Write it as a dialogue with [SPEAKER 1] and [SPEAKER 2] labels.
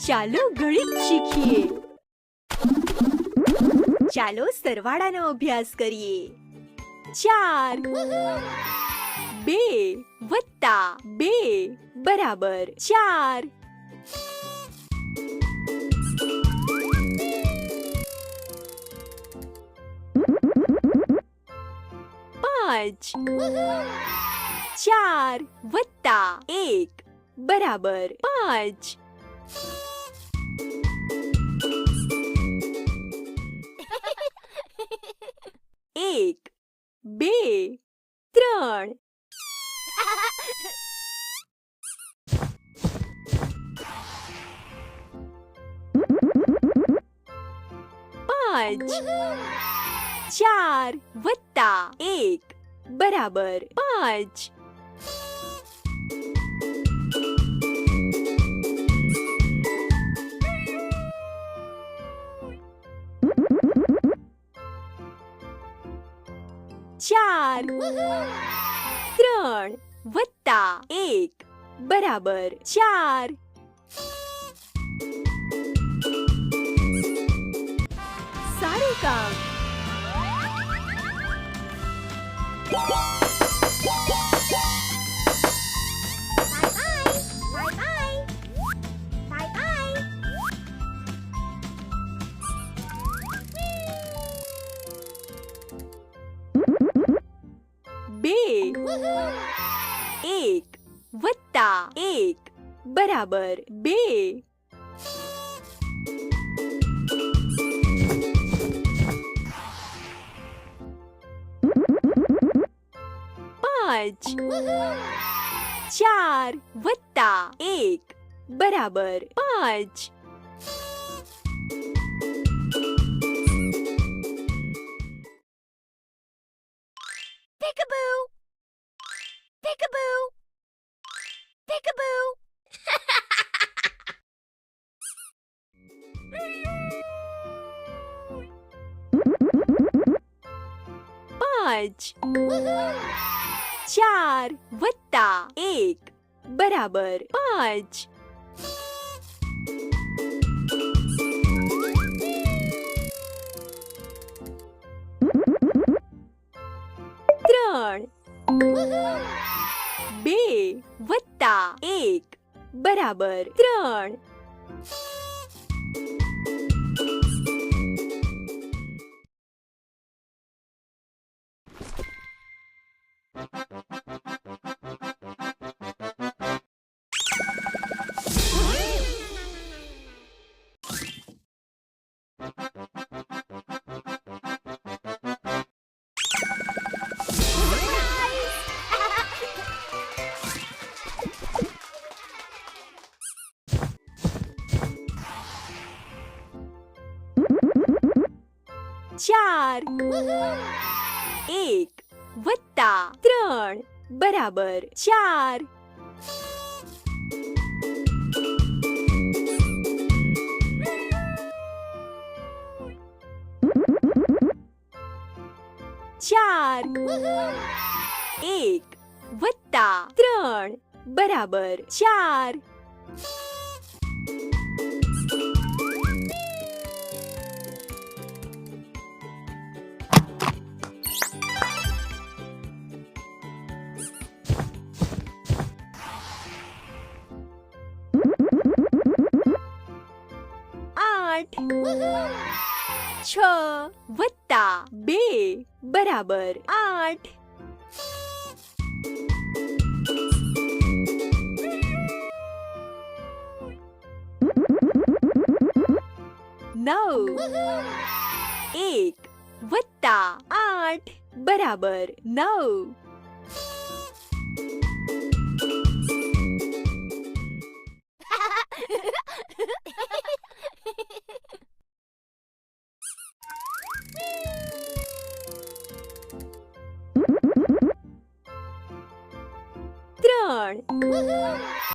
[SPEAKER 1] ચાલો ગણિત શીખીએ. ચાલો સરવાળાનો અભ્યાસ કરીએ. 4 2 વત્તા 2 બરાબર 4. 5 4 વત્તા 1 બરાબર 5. 1 2 3 5 4 વત્તા 1 બરાબર 5. 4 3 વત્તા 1 બરાબર 4. સારું કામ. બે 1 વત્તા 1 બરાબર 2. 5 4 વત્તા 1 બરાબર 5. 5 4 વત્તા 1 બરાબર 5. 3 2 વત્તા 1 બરાબર 3. 4 1 વત્તા 3 બરાબર 4. 4 1 વત્તા 3 બરાબર 4. 6 વત્તા 2 બરાબર 8. 9 1 વત્તા 8 બરાબર 9. 3